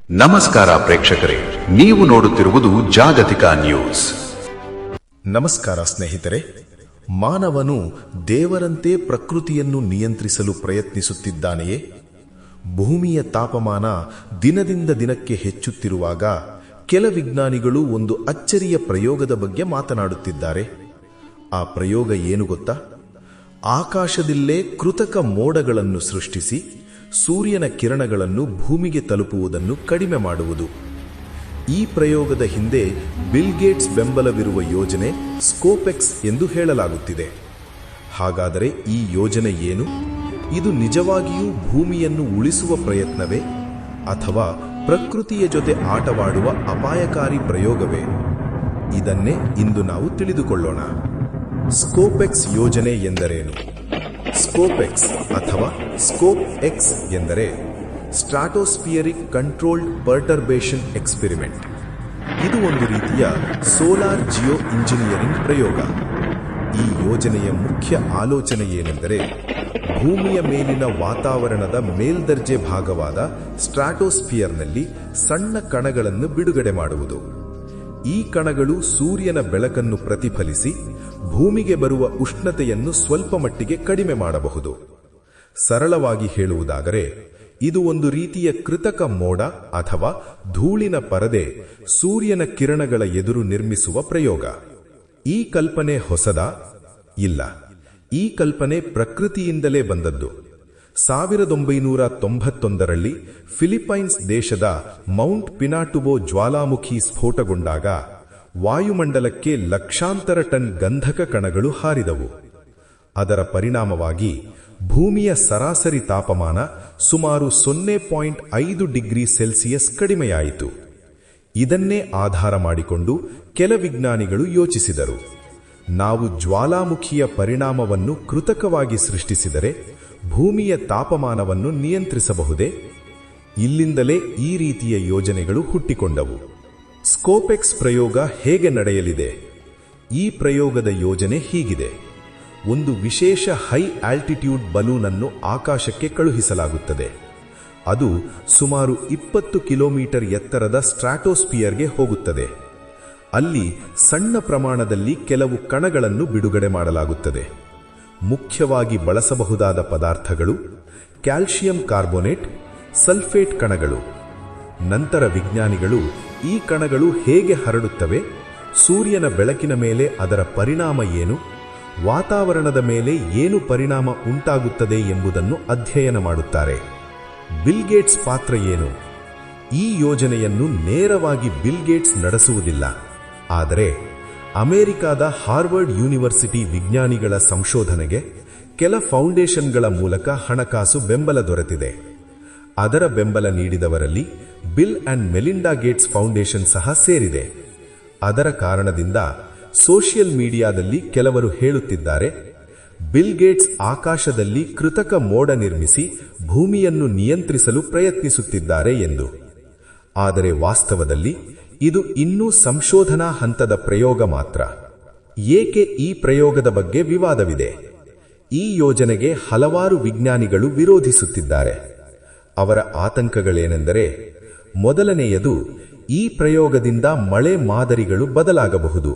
ನಮಸ್ಕಾರ ಪ್ರೇಕ್ಷಕರೇ, ನೀವು ನೋಡುತ್ತಿರುವುದು ಜಾಗತಿಕ ನ್ಯೂಸ್. ನಮಸ್ಕಾರ ಸ್ನೇಹಿತರೆ. ಮಾನವನು ದೇವರಂತೆ ಪ್ರಕೃತಿಯನ್ನು ನಿಯಂತ್ರಿಸಲು ಪ್ರಯತ್ನಿಸುತ್ತಿದ್ದಾನೆಯೇ? ಭೂಮಿಯ ತಾಪಮಾನ ದಿನದಿಂದ ದಿನಕ್ಕೆ ಹೆಚ್ಚುತ್ತಿರುವಾಗ ಕೆಲ ವಿಜ್ಞಾನಿಗಳು ಒಂದು ಅಚ್ಚರಿಯ ಪ್ರಯೋಗದ ಬಗ್ಗೆ ಮಾತನಾಡುತ್ತಿದ್ದಾರೆ. ಆ ಪ್ರಯೋಗ ಏನು ಗೊತ್ತಾ? ಆಕಾಶದಲ್ಲೇ ಕೃತಕ ಮೋಡಗಳನ್ನು ಸೃಷ್ಟಿಸಿ ಸೂರ್ಯನ ಕಿರಣಗಳನ್ನು ಭೂಮಿಗೆ ತಲುಪುವುದನ್ನು ಕಡಿಮೆ ಮಾಡುವುದು. ಈ ಪ್ರಯೋಗದ ಹಿಂದೆ ಬಿಲ್ ಗೇಟ್ಸ್ ಬೆಂಬಲವಿರುವ ಯೋಜನೆ ಸ್ಕೋಪೆಕ್ಸ್ ಎಂದು ಹೇಳಲಾಗುತ್ತಿದೆ. ಹಾಗಾದರೆ ಈ ಯೋಜನೆ ಏನು? ಇದು ನಿಜವಾಗಿಯೂ ಭೂಮಿಯನ್ನು ಉಳಿಸುವ ಪ್ರಯತ್ನವೇ ಅಥವಾ ಪ್ರಕೃತಿಯ ಜೊತೆ ಆಟವಾಡುವ ಅಪಾಯಕಾರಿ ಪ್ರಯೋಗವೇ? ಇದನ್ನೇ ಇಂದು ನಾವು ತಿಳಿದುಕೊಳ್ಳೋಣ. ಸ್ಕೋಪೆಕ್ಸ್ ಯೋಜನೆ ಎಂದರೇನು? ಸ್ಕೋಪೆಕ್ಸ್ ಅಥವಾ ಸ್ಕೋಪ್ ಎಕ್ಸ್ ಎಂದರೆ ಸ್ಟ್ರಾಟೋಸ್ಫಿಯರಿಕ್ ಕಂಟ್ರೋಲ್ಡ್ ಪರ್ಟರ್ಬೇಷನ್ ಎಕ್ಸ್ಪೆರಿಮೆಂಟ್. ಇದು ಒಂದು ರೀತಿಯ ಸೋಲಾರ್ ಜಿಯೋ ಇಂಜಿನಿಯರಿಂಗ್ ಪ್ರಯೋಗ. ಈ ಯೋಜನೆಯ ಮುಖ್ಯ ಆಲೋಚನೆ ಏನೆಂದರೆ ಭೂಮಿಯ ಮೇಲಿನ ವಾತಾವರಣದ ಮೇಲ್ದರ್ಜೆ ಭಾಗವಾದ ಸ್ಟ್ರಾಟೋಸ್ಫಿಯರ್ನಲ್ಲಿ ಸಣ್ಣ ಕಣಗಳನ್ನು ಬಿಡುಗಡೆ ಮಾಡುವುದು. ಈ ಕಣಗಳು ಸೂರ್ಯನ ಬೆಳಕನ್ನು ಪ್ರತಿಫಲಿಸಿ ಭೂಮಿಗೆ ಬರುವ ಉಷ್ಣತೆಯನ್ನು ಸ್ವಲ್ಪ ಮಟ್ಟಿಗೆ ಕಡಿಮೆ ಮಾಡಬಹುದು. ಸರಳವಾಗಿ ಹೇಳುವುದಾದರೆ ಇದು ಒಂದು ರೀತಿಯ ಕೃತಕ ಮೋಡ ಅಥವಾ ಧೂಳಿನ ಪರದೆ ಸೂರ್ಯನ ಕಿರಣಗಳ ಎದುರು ನಿರ್ಮಿಸುವ ಪ್ರಯೋಗ. ಈ ಕಲ್ಪನೆ ಹೊಸದಾ? ಇಲ್ಲ, ಈ ಕಲ್ಪನೆ ಪ್ರಕೃತಿಯಿಂದಲೇ ಬಂದದ್ದು. 1991ರಲ್ಲಿ ಫಿಲಿಪೈನ್ಸ್ ದೇಶದ ಮೌಂಟ್ ಪಿನಾಟುಬೋ ಜ್ವಾಲಾಮುಖಿ ಸ್ಫೋಟಗೊಂಡಾಗ ವಾಯುಮಂಡಲಕ್ಕೆ ಲಕ್ಷಾಂತರ ಟನ್ ಗಂಧಕ ಕಣಗಳು ಹಾರಿದವು. ಅದರ ಪರಿಣಾಮವಾಗಿ ಭೂಮಿಯ ಸರಾಸರಿ ತಾಪಮಾನ ಸುಮಾರು 0.5 ಡಿಗ್ರಿ ಸೆಲ್ಸಿಯಸ್ ಕಡಿಮೆಯಾಯಿತು. ಇದನ್ನೇ ಆಧಾರ ಮಾಡಿಕೊಂಡು ಕೆಲ ವಿಜ್ಞಾನಿಗಳು ಯೋಚಿಸಿದರು, ನಾವು ಜ್ವಾಲಾಮುಖಿಯ ಪರಿಣಾಮವನ್ನು ಕೃತಕವಾಗಿ ಸೃಷ್ಟಿಸಿದರೆ ಭೂಮಿಯ ತಾಪಮಾನವನ್ನು ನಿಯಂತ್ರಿಸಬಹುದೇ? ಇಲ್ಲಿಂದಲೇ ಈ ರೀತಿಯ ಯೋಜನೆಗಳು ಹುಟ್ಟಿಕೊಂಡವು. ಸ್ಕೋಪೆಕ್ಸ್ ಪ್ರಯೋಗ ಹೇಗೆ ನಡೆಯಲಿದೆ? ಈ ಪ್ರಯೋಗದ ಯೋಜನೆ ಹೀಗಿದೆ. ಒಂದು ವಿಶೇಷ ಹೈ ಆಲ್ಟಿಟ್ಯೂಡ್ ಬಲೂನ್ ಅನ್ನು ಆಕಾಶಕ್ಕೆ ಕಳುಹಿಸಲಾಗುತ್ತದೆ. ಅದು ಸುಮಾರು 20 ಕಿಲೋಮೀಟರ್ ಎತ್ತರದ ಸ್ಟ್ರಾಟೋಸ್ಫಿಯರ್ಗೆ ಹೋಗುತ್ತದೆ. ಅಲ್ಲಿ ಸಣ್ಣ ಪ್ರಮಾಣದಲ್ಲಿ ಕೆಲವು ಕಣಗಳನ್ನು ಬಿಡುಗಡೆ ಮಾಡಲಾಗುತ್ತದೆ. ಮುಖ್ಯವಾಗಿ ಬಳಸಬಹುದಾದ ಪದಾರ್ಥಗಳು ಕ್ಯಾಲ್ಸಿಯಂ ಕಾರ್ಬೋನೇಟ್, ಸಲ್ಫೇಟ್ ಕಣಗಳು. ನಂತರ ವಿಜ್ಞಾನಿಗಳು ಈ ಕಣಗಳು ಹೇಗೆ ಹರಡುತ್ತವೆ, ಸೂರ್ಯನ ಬೆಳಕಿನ ಮೇಲೆ ಅದರ ಪರಿಣಾಮ ಏನು, ವಾತಾವರಣದ ಮೇಲೆ ಏನು ಪರಿಣಾಮ ಉಂಟಾಗುತ್ತದೆ ಎಂಬುದನ್ನು ಅಧ್ಯಯನ ಮಾಡುತ್ತಾರೆ. ಬಿಲ್ ಗೇಟ್ಸ್ ಪಾತ್ರ ಏನು? ಈ ಯೋಜನೆಯನ್ನು ನೇರವಾಗಿ ಬಿಲ್ ಗೇಟ್ಸ್ ನಡೆಸುವುದಿಲ್ಲ, ಆದರೆ ಅಮೆರಿಕಾದ ಹಾರ್ವರ್ಡ್ ಯೂನಿವರ್ಸಿಟಿ ವಿಜ್ಞಾನಿಗಳ ಸಂಶೋಧನೆಗೆ ಕೆಲ ಫೌಂಡೇಶನ್ಗಳ ಮೂಲಕ ಹಣಕಾಸು ಬೆಂಬಲ ದೊರೆತಿದೆ. ಅದರ ಬೆಂಬಲ ನೀಡಿದವರಲ್ಲಿ Bill and Melinda Gates foundation ಸಹ ಸೇರಿದೆ. ಅದರ ಕಾರಣದಿಂದ ಸೋಷಿಯಲ್ ಮೀಡಿಯಾದಲ್ಲಿ ಕೆಲವರು ಹೇಳುತ್ತಿದ್ದಾರೆ, ಬಿಲ್ ಗೇಟ್ಸ್ ಆಕಾಶದಲ್ಲಿ ಕೃತಕ ಮೋಡ ನಿರ್ಮಿಸಿ ಭೂಮಿಯನ್ನು ನಿಯಂತ್ರಿಸಲು ಪ್ರಯತ್ನಿಸುತ್ತಿದ್ದಾರೆ ಎಂದು. ಆದರೆ ವಾಸ್ತವದಲ್ಲಿ ಇದು ಇನ್ನೂ ಸಂಶೋಧನಾ ಹಂತದ ಪ್ರಯೋಗ ಮಾತ್ರ. ಏಕೆ ಈ ಪ್ರಯೋಗದ ಬಗ್ಗೆ ವಿವಾದವಿದೆ? ಈ ಯೋಜನೆಗೆ ಹಲವಾರು ವಿಜ್ಞಾನಿಗಳು ವಿರೋಧಿಸುತ್ತಿದ್ದಾರೆ. ಅವರ ಆತಂಕಗಳೇನೆಂದರೆ, ಮೊದಲನೆಯದು, ಈ ಪ್ರಯೋಗದಿಂದ ಮಳೆ ಮಾದರಿಗಳು ಬದಲಾಗಬಹುದು.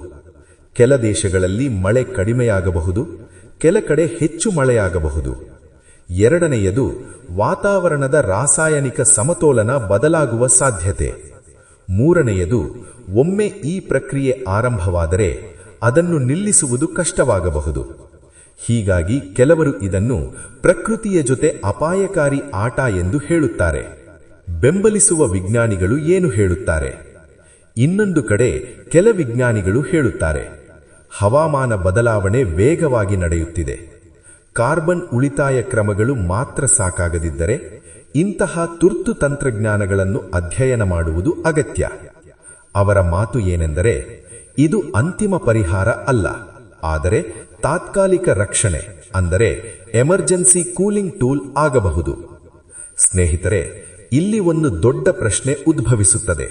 ಕೆಲ ದೇಶಗಳಲ್ಲಿ ಮಳೆ ಕಡಿಮೆಯಾಗಬಹುದು, ಕೆಲ ಕಡೆ ಹೆಚ್ಚು ಮಳೆಯಾಗಬಹುದು. ಎರಡನೆಯದು, ವಾತಾವರಣದ ರಾಸಾಯನಿಕ ಸಮತೋಲನ ಬದಲಾಗುವ ಸಾಧ್ಯತೆ. ಮೂರನೆಯದು, ಒಮ್ಮೆ ಈ ಪ್ರಕ್ರಿಯೆ ಆರಂಭವಾದರೆ ಅದನ್ನು ನಿಲ್ಲಿಸುವುದು ಕಷ್ಟವಾಗಬಹುದು. ಹೀಗಾಗಿ ಕೆಲವರು ಇದನ್ನು ಪ್ರಕೃತಿಯ ಜೊತೆ ಅಪಾಯಕಾರಿ ಆಟ ಎಂದು ಹೇಳುತ್ತಾರೆ. ಬೆಂಬಲಿಸುವ ವಿಜ್ಞಾನಿಗಳು ಏನು ಹೇಳುತ್ತಾರೆ? ಇನ್ನೊಂದು ಕಡೆ ಕೆಲ ವಿಜ್ಞಾನಿಗಳು ಹೇಳುತ್ತಾರೆ, ಹವಾಮಾನ ಬದಲಾವಣೆ ವೇಗವಾಗಿ ನಡೆಯುತ್ತಿದೆ. ಕಾರ್ಬನ್ ಉಳಿತಾಯ ಕ್ರಮಗಳು ಮಾತ್ರ ಸಾಕಾಗದಿದ್ದರೆ ಇಂತಹ ತುರ್ತು ತಂತ್ರಜ್ಞಾನಗಳನ್ನು ಅಧ್ಯಯನ ಮಾಡುವುದು ಅಗತ್ಯ. ಅವರ ಮಾತು ಏನೆಂದರೆ, ಇದು ಅಂತಿಮ ಪರಿಹಾರ ಅಲ್ಲ, ಆದರೆ ತಾತ್ಕಾಲಿಕ ರಕ್ಷಣೆ, ಅಂದರೆ ಎಮರ್ಜೆನ್ಸಿ ಕೂಲಿಂಗ್ ಟೂಲ್ ಆಗಬಹುದು. ಸ್ನೇಹಿತರೆ, ಇಲ್ಲಿ ಒಂದು ದೊಡ್ಡ ಪ್ರಶ್ನೆ ಉದ್ಭವಿಸುತ್ತದೆ.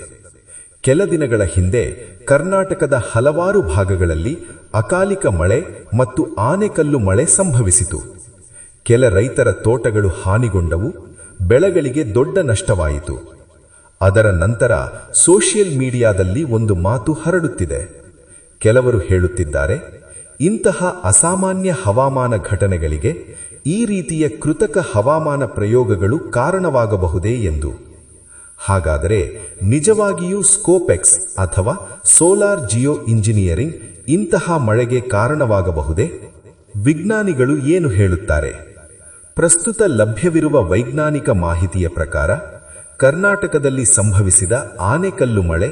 ಕೆಲ ದಿನಗಳ ಹಿಂದೆ ಕರ್ನಾಟಕದ ಹಲವಾರು ಭಾಗಗಳಲ್ಲಿ ಅಕಾಲಿಕ ಮಳೆ ಮತ್ತು ಆನೆಕಲ್ಲು ಮಳೆ ಸಂಭವಿಸಿತು. ಕೆಲ ರೈತರ ತೋಟಗಳು ಹಾನಿಗೊಂಡವು, ಬೆಳೆಗಳಿಗೆ ದೊಡ್ಡ ನಷ್ಟವಾಯಿತು. ಅದರ ನಂತರ ಸೋಷಿಯಲ್ ಮೀಡಿಯಾದಲ್ಲಿ ಒಂದು ಮಾತು ಹರಡುತ್ತಿದೆ. ಕೆಲವರು ಹೇಳುತ್ತಿದ್ದಾರೆ, ಇಂತಹ ಅಸಾಮಾನ್ಯ ಹವಾಮಾನ ಘಟನೆಗಳಿಗೆ ಈ ರೀತಿಯ ಕೃತಕ ಹವಾಮಾನ ಪ್ರಯೋಗಗಳು ಕಾರಣವಾಗಬಹುದೇ ಎಂದು. ಹಾಗಾದರೆ ನಿಜವಾಗಿಯೂ ಸ್ಕೋಪೆಕ್ಸ್ ಅಥವಾ ಸೋಲಾರ್ ಜಿಯೋ ಇಂಜಿನಿಯರಿಂಗ್ ಇಂತಹ ಮಳೆಗೆ ಕಾರಣವಾಗಬಹುದೇ? ವಿಜ್ಞಾನಿಗಳು ಏನು ಹೇಳುತ್ತಾರೆ? ಪ್ರಸ್ತುತ ಲಭ್ಯವಿರುವ ವೈಜ್ಞಾನಿಕ ಮಾಹಿತಿಯ ಪ್ರಕಾರ ಕರ್ನಾಟಕದಲ್ಲಿ ಸಂಭವಿಸಿದ ಆನೆಕಲ್ಲು ಮಳೆ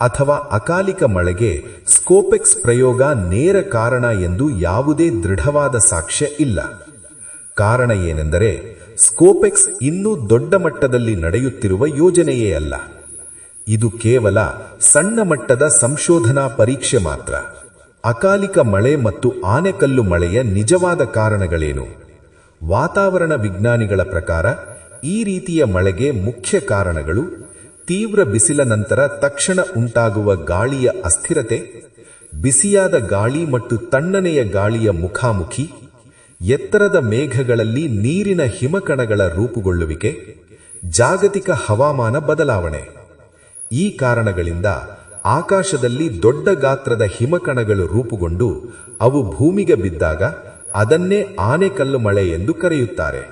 ಅಥವಾ ಅಕಾಲಿಕ ಮಳೆಗೆ ಸ್ಕೋಪೆಕ್ಸ್ ಪ್ರಯೋಗ ನೇರ ಕಾರಣ ಎಂದು ಯಾವುದೇ ದೃಢವಾದ ಸಾಕ್ಷ್ಯ ಇಲ್ಲ. ಕಾರಣ ಏನೆಂದರೆ, ಸ್ಕೋಪೆಕ್ಸ್ ಇನ್ನೂ ದೊಡ್ಡ ಮಟ್ಟದಲ್ಲಿ ನಡೆಯುತ್ತಿರುವ ಯೋಜನೆಯೇ ಅಲ್ಲ. ಇದು ಕೇವಲ ಸಣ್ಣ ಮಟ್ಟದ ಸಂಶೋಧನಾ ಪರೀಕ್ಷೆ ಮಾತ್ರ. ಅಕಾಲಿಕ ಮಳೆ ಮತ್ತು ಆನೆಕಲ್ಲು ಮಳೆಯ ನಿಜವಾದ ಕಾರಣಗಳೇನು? ವಾತಾವರಣ ವಿಜ್ಞಾನಿಗಳ ಪ್ರಕಾರ ಈ ರೀತಿಯ ಮಳೆಗೆ ಮುಖ್ಯ ಕಾರಣಗಳು ತೀವ್ರ ಬಿಸಿಲ ನಂತರ ತಕ್ಷಣ ಉಂಟಾಗುವ ಗಾಳಿಯ ಅಸ್ಥಿರತೆ, ಬಿಸಿಯಾದ ಗಾಳಿ ಮತ್ತು ತಣ್ಣನೆಯ ಗಾಳಿಯ ಮುಖಾಮುಖಿ, ಎತ್ತರದ ಮೇಘಗಳಲ್ಲಿ ನೀರಿನ ಹಿಮಕಣಗಳ ರೂಪುಗೊಳ್ಳುವಿಕೆ, ಜಾಗತಿಕ ಹವಾಮಾನ ಬದಲಾವಣೆ. ಈ ಕಾರಣಗಳಿಂದ ಆಕಾಶದಲ್ಲಿ ದೊಡ್ಡ ಗಾತ್ರದ ಹಿಮಕಣಗಳು ರೂಪುಗೊಂಡು ಅವು ಭೂಮಿಗೆ ಬಿದ್ದಾಗ ಅದನ್ನೇ ಆನೆಕಲ್ಲು ಮಳೆ ಎಂದು ಕರೆಯುತ್ತಾರೆ.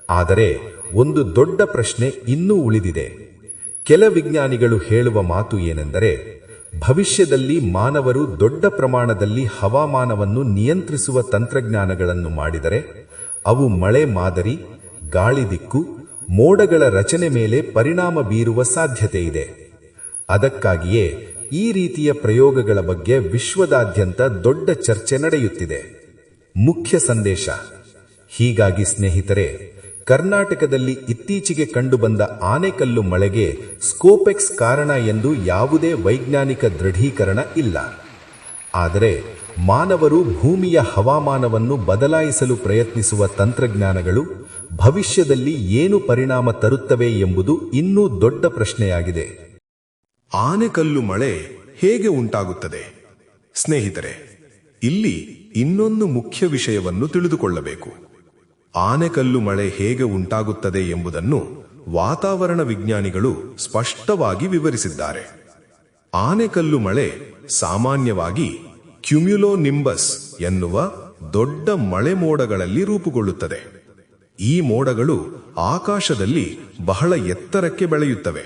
ಆದರೆ ಒಂದು ದೊಡ್ಡ ಪ್ರಶ್ನೆ ಇನ್ನೂ ಉಳಿದಿದೆ. ಕೆಲ ವಿಜ್ಞಾನಿಗಳು ಹೇಳುವ ಮಾತು ಏನೆಂದರೆ, ಭವಿಷ್ಯದಲ್ಲಿ ಮಾನವರು ದೊಡ್ಡ ಪ್ರಮಾಣದಲ್ಲಿ ಹವಾಮಾನವನ್ನು ನಿಯಂತ್ರಿಸುವ ತಂತ್ರಜ್ಞಾನಗಳನ್ನು ಮಾಡಿದರೆ ಅವು ಮಳೆ ಮಾದರಿ, ಗಾಳಿ ದಿಕ್ಕು, ಮೋಡಗಳ ರಚನೆ ಮೇಲೆ ಪರಿಣಾಮ ಬೀರುವ ಸಾಧ್ಯತೆ ಇದೆ. ಅದಕ್ಕಾಗಿಯೇ ಈ ರೀತಿಯ ಪ್ರಯೋಗಗಳ ಬಗ್ಗೆ ವಿಶ್ವದಾದ್ಯಂತ ದೊಡ್ಡ ಚರ್ಚೆ ನಡೆಯುತ್ತಿದೆ. ಮುಖ್ಯ ಸಂದೇಶ: ಹೀಗಾಗಿ ಸ್ನೇಹಿತರೆ, ಕರ್ನಾಟಕದಲ್ಲಿ ಇತ್ತೀಚೆಗೆ ಕಂಡುಬಂದ ಆನೆಕಲ್ಲು ಮಳೆಗೆ ಸ್ಕೋಪೆಕ್ಸ್ ಕಾರಣ ಎಂದು ಯಾವುದೇ ವೈಜ್ಞಾನಿಕ ದೃಢೀಕರಣ ಇಲ್ಲ. ಆದರೆ ಮಾನವರು ಭೂಮಿಯ ಹವಾಮಾನವನ್ನು ಬದಲಾಯಿಸಲು ಪ್ರಯತ್ನಿಸುವ ತಂತ್ರಜ್ಞಾನಗಳು ಭವಿಷ್ಯದಲ್ಲಿ ಏನು ಪರಿಣಾಮ ತರುತ್ತವೆ ಎಂಬುದು ಇನ್ನೂ ದೊಡ್ಡ ಪ್ರಶ್ನೆಯಾಗಿದೆ. ಆನೆಕಲ್ಲು ಮಳೆ ಹೇಗೆ ಉಂಟಾಗುತ್ತದೆ? ಸ್ನೇಹಿತರೆ, ಇಲ್ಲಿ ಇನ್ನೊಂದು ಮುಖ್ಯ ವಿಷಯವನ್ನು ತಿಳಿದುಕೊಳ್ಳಬೇಕು. ಆನೆಕಲ್ಲು ಮಳೆ ಹೇಗೆ ಉಂಟಾಗುತ್ತದೆ ಎಂಬುದನ್ನು ವಾತಾವರಣ ವಿಜ್ಞಾನಿಗಳು ಸ್ಪಷ್ಟವಾಗಿ ವಿವರಿಸಿದ್ದಾರೆ. ಆನೆಕಲ್ಲು ಮಳೆ ಸಾಮಾನ್ಯವಾಗಿ ಕ್ಯುಮ್ಯುಲೋನಿಂಬಸ್ ಎನ್ನುವ ದೊಡ್ಡ ಮಳೆ ಮೋಡಗಳಲ್ಲಿ ರೂಪುಗೊಳ್ಳುತ್ತದೆ. ಈ ಮೋಡಗಳು ಆಕಾಶದಲ್ಲಿ ಬಹಳ ಎತ್ತರಕ್ಕೆ ಬೆಳೆಯುತ್ತವೆ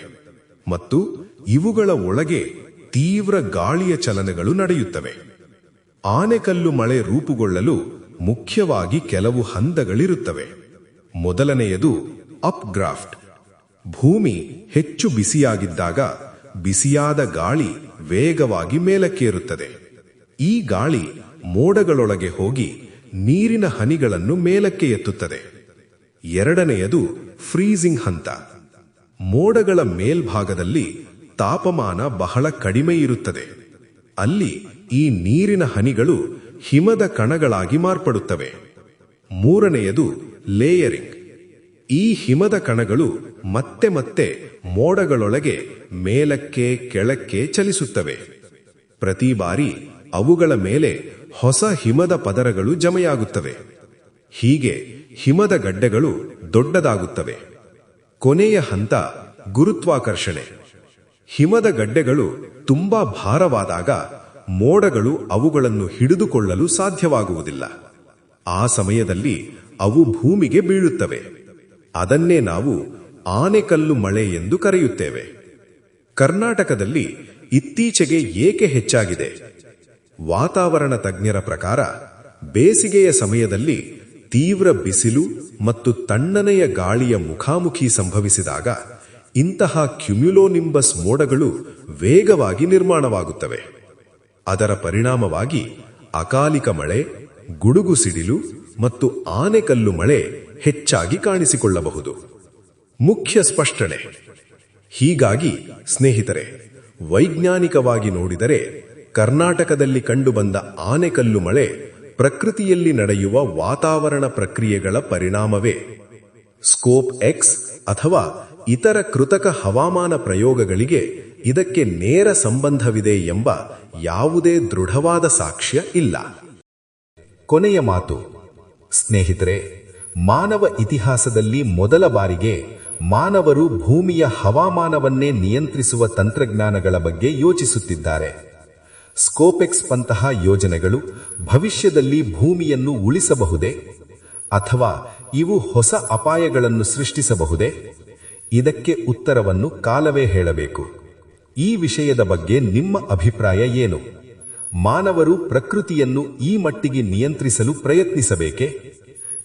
ಮತ್ತು ಇವುಗಳ ಒಳಗೆ ತೀವ್ರ ಗಾಳಿಯ ಚಲನೆಗಳು ನಡೆಯುತ್ತವೆ. ಆನೆಕಲ್ಲು ಮಳೆ ರೂಪುಗೊಳ್ಳಲು ಮುಖ್ಯವಾಗಿ ಕೆಲವು ಹಂತಗಳಿರುತ್ತವೆ. ಮೊದಲನೆಯದು ಅಪ್ಗ್ರಾಫ್ಟ್. ಭೂಮಿ ಹೆಚ್ಚು ಬಿಸಿಯಾಗಿದ್ದಾಗ ಬಿಸಿಯಾದ ಗಾಳಿ ವೇಗವಾಗಿ ಮೇಲಕ್ಕೇರುತ್ತದೆ. ಈ ಗಾಳಿ ಮೋಡಗಳೊಳಗೆ ಹೋಗಿ ನೀರಿನ ಹನಿಗಳನ್ನು ಮೇಲಕ್ಕೆ ಎತ್ತುತ್ತದೆ. ಎರಡನೆಯದು ಫ್ರೀಸಿಂಗ್ ಹಂತ. ಮೋಡಗಳ ಮೇಲ್ಭಾಗದಲ್ಲಿ ತಾಪಮಾನ ಬಹಳ ಕಡಿಮೆ ಇರುತ್ತದೆ. ಅಲ್ಲಿ ಈ ನೀರಿನ ಹನಿಗಳು ಹಿಮದ ಕಣಗಳಾಗಿ ಮಾರ್ಪಡುತ್ತವೆ. ಮೂರನೆಯದು ಲೇಯರಿಂಗ್. ಈ ಹಿಮದ ಕಣಗಳು ಮತ್ತೆ ಮತ್ತೆ ಮೋಡಗಳೊಳಗೆ ಮೇಲಕ್ಕೆ ಕೆಳಕ್ಕೆ ಚಲಿಸುತ್ತವೆ. ಪ್ರತಿ ಬಾರಿ ಅವುಗಳ ಮೇಲೆ ಹೊಸ ಹಿಮದ ಪದರಗಳು ಜಮೆಯಾಗುತ್ತವೆ. ಹೀಗೆ ಹಿಮದ ಗಡ್ಡೆಗಳು ದೊಡ್ಡದಾಗುತ್ತವೆ. ಕೊನೆಯ ಹಂತ ಗುರುತ್ವಾಕರ್ಷಣೆ. ಹಿಮದ ಗಡ್ಡೆಗಳು ತುಂಬಾ ಭಾರವಾದಾಗ ಮೋಡಗಳು ಅವುಗಳನ್ನು ಹಿಡಿದುಕೊಳ್ಳಲು ಸಾಧ್ಯವಾಗುವುದಿಲ್ಲ. ಆ ಸಮಯದಲ್ಲಿ ಅವು ಭೂಮಿಗೆ ಬೀಳುತ್ತವೆ. ಅದನ್ನೇ ನಾವು ಆನೆಕಲ್ಲು ಮಳೆ ಎಂದು ಕರೆಯುತ್ತೇವೆ. ಕರ್ನಾಟಕದಲ್ಲಿ ಇತ್ತೀಚೆಗೆ ಏಕೆ ಹೆಚ್ಚಾಗಿದೆ? ವಾತಾವರಣ ತಜ್ಞರ ಪ್ರಕಾರ ಬೇಸಿಗೆಯ ಸಮಯದಲ್ಲಿ ತೀವ್ರ ಬಿಸಿಲು ಮತ್ತು ತಣ್ಣನೆಯ ಗಾಳಿಯ ಮುಖಾಮುಖಿ ಸಂಭವಿಸಿದಾಗ ಇಂತಹ ಕ್ಯುಮ್ಯುಲೋನಿಂಬಸ್ ಮೋಡಗಳು ವೇಗವಾಗಿ ನಿರ್ಮಾಣವಾಗುತ್ತವೆ. ಅದರ ಪರಿಣಾಮವಾಗಿ ಅಕಾಲಿಕ ಮಳೆ, ಗುಡುಗು ಸಿಡಿಲು ಮತ್ತು ಆನೆಕಲ್ಲು ಮಳೆ ಹೆಚ್ಚಾಗಿ ಕಾಣಿಸಿಕೊಳ್ಳಬಹುದು. ಮುಖ್ಯ ಸ್ಪಷ್ಟನೆ: ಹೀಗಾಗಿ ಸ್ನೇಹಿತರೆ, ವೈಜ್ಞಾನಿಕವಾಗಿ ನೋಡಿದರೆ ಕರ್ನಾಟಕದಲ್ಲಿ ಕಂಡುಬಂದ ಆನೆಕಲ್ಲು ಮಳೆ ಪ್ರಕೃತಿಯಲ್ಲಿ ನಡೆಯುವ ವಾತಾವರಣ ಪ್ರಕ್ರಿಯೆಗಳ ಪರಿಣಾಮವೇ. ಸ್ಕೋಪ್ ಎಕ್ಸ್ ಅಥವಾ ಇತರ ಕೃತಕ ಹವಾಮಾನ ಪ್ರಯೋಗಗಳಿಗೆ ಇದಕ್ಕೆ ನೇರ ಸಂಬಂಧವಿದೆ ಎಂಬ ಯಾವುದೇ ದೃಢವಾದ ಸಾಕ್ಷ್ಯ ಇಲ್ಲ. ಕೊನೆಯ ಮಾತು: ಸ್ನೇಹಿತರೆ, ಮಾನವ ಇತಿಹಾಸದಲ್ಲಿ ಮೊದಲ ಬಾರಿಗೆ ಮಾನವರು ಭೂಮಿಯ ಹವಾಮಾನವನ್ನೇ ನಿಯಂತ್ರಿಸುವ ತಂತ್ರಜ್ಞಾನಗಳ ಬಗ್ಗೆ ಯೋಚಿಸುತ್ತಿದ್ದಾರೆ. ಸ್ಕೋಪೆಕ್ಸ್ ಪಂತಹ ಯೋಜನೆಗಳು ಭವಿಷ್ಯದಲ್ಲಿ ಭೂಮಿಯನ್ನು ಉಳಿಸಬಹುದೇ ಅಥವಾ ಇವು ಹೊಸ ಅಪಾಯಗಳನ್ನು ಸೃಷ್ಟಿಸಬಹುದೇ? ಇದಕ್ಕೆ ಉತ್ತರವನ್ನು ಕಾಲವೇ ಹೇಳಬೇಕು. ಈ ವಿಷಯದ ಬಗ್ಗೆ ನಿಮ್ಮ ಅಭಿಪ್ರಾಯ ಏನು? ಮಾನವರು ಪ್ರಕೃತಿಯನ್ನು ಈ ಮಟ್ಟಿಗೆ ನಿಯಂತ್ರಿಸಲು ಪ್ರಯತ್ನಿಸಬೇಕೇ?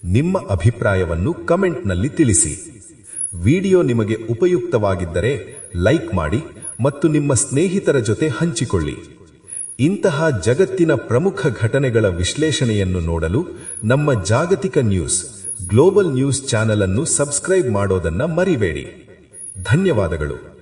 ನಿಮ್ಮ ಅಭಿಪ್ರಾಯವನ್ನು ಕಮೆಂಟ್ನಲ್ಲಿ ತಿಳಿಸಿ. ವಿಡಿಯೋ ನಿಮಗೆ ಉಪಯುಕ್ತವಾಗಿದ್ದರೆ ಲೈಕ್ ಮಾಡಿ ಮತ್ತು ನಿಮ್ಮ ಸ್ನೇಹಿತರ ಜೊತೆ ಹಂಚಿಕೊಳ್ಳಿ. ಇಂತಹ ಜಗತ್ತಿನ ಪ್ರಮುಖ ಘಟನೆಗಳ ವಿಶ್ಲೇಷಣೆಯನ್ನು ನೋಡಲು ನಮ್ಮ ಜಾಗತಿಕ ನ್ಯೂಸ್ ಗ್ಲೋಬಲ್ ನ್ಯೂಸ್ ಚಾನೆಲ್ ಅನ್ನು ಸಬ್ಸ್ಕ್ರೈಬ್ ಮಾಡೋದನ್ನ ಮರಿಬೇಡಿ. ಧನ್ಯವಾದಗಳು.